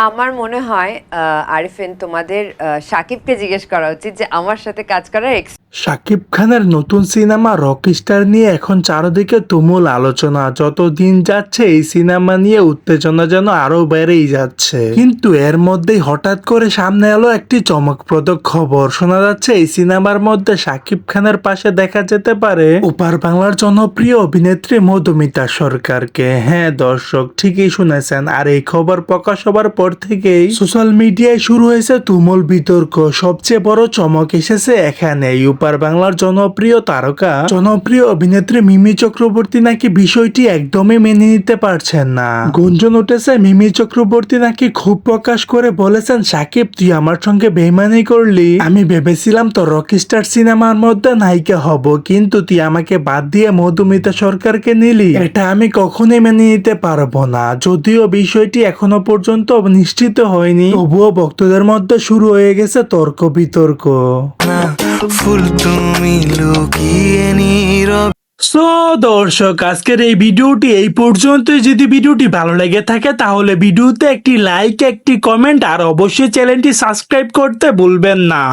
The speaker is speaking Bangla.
আমার মনে হয় আরিফিন তোমাদের সাকিবকে জিজ্ঞেস করা উচিত যে আমার সাথে কাজ করার শাকিব খানের নতুন সিনেমা রকস্টার নিয়ে এখন চারদিকে তুমুল আলোচনা। যত দিন যাচ্ছে এই সিনেমা নিয়ে উত্তেজনা যেন আরো বেড়েই যাচ্ছে, কিন্তু এর মধ্যেই হঠাৎ করে সামনে এলো একটি চমকপ্রদ খবর। শোনা যাচ্ছে এই সিনেমার মধ্যে শাকিব খানের পাশে দেখা যেতে পারে ওপার বাংলার জনপ্রিয় অভিনেত্রী মধুমিতা সরকারকে। হ্যাঁ দর্শক, ঠিকই শুনেছেন। আর এই খবর প্রকাশ হবার পর থেকেই সোশ্যাল মিডিয়ায় শুরু হয়েছে তুমুল বিতর্ক। সবচেয়ে বড় চমক এসেছে এখানে, ওপার বাংলার জনপ্রিয় তারকা জনপ্রিয় অভিনেত্রী মিমি চক্রবর্তী নাকি বিষয়টি একদমই মেনে নিতে পারছেন না। গুঞ্জন উঠেছে মিমি চক্রবর্তী নাকি ক্ষোভ প্রকাশ করে বলেছেন, সাকিব তুই আমার সঙ্গে বেইমানি করলি। আমি ভেবেছিলাম তো রকস্টার সিনেমার মধ্যে নায়িকা হব, কিন্তু তুই আমাকে বাদ দিয়ে মধুমিতা সরকারকে নিলি। এটা আমি কখনোই মেনে নিতে পারবো না। যদিও বিষয়টি এখনো পর্যন্ত নিশ্চিত হয়নি, তবুও ভক্তদের মধ্যে শুরু হয়ে গেছে তর্ক বিতর্ক। ফুল তুমি লুকিয়ে নীরব। সো দর্শক, আজকের এই ভিডিওটি এই পর্যন্তই। যদি ভিডিওটি ভালো লেগে থাকে তাহলে ভিডিওতে একটি লাইক, একটি কমেন্ট আর অবশ্যই চ্যানেলটি সাবস্ক্রাইব করতে ভুলবেন না।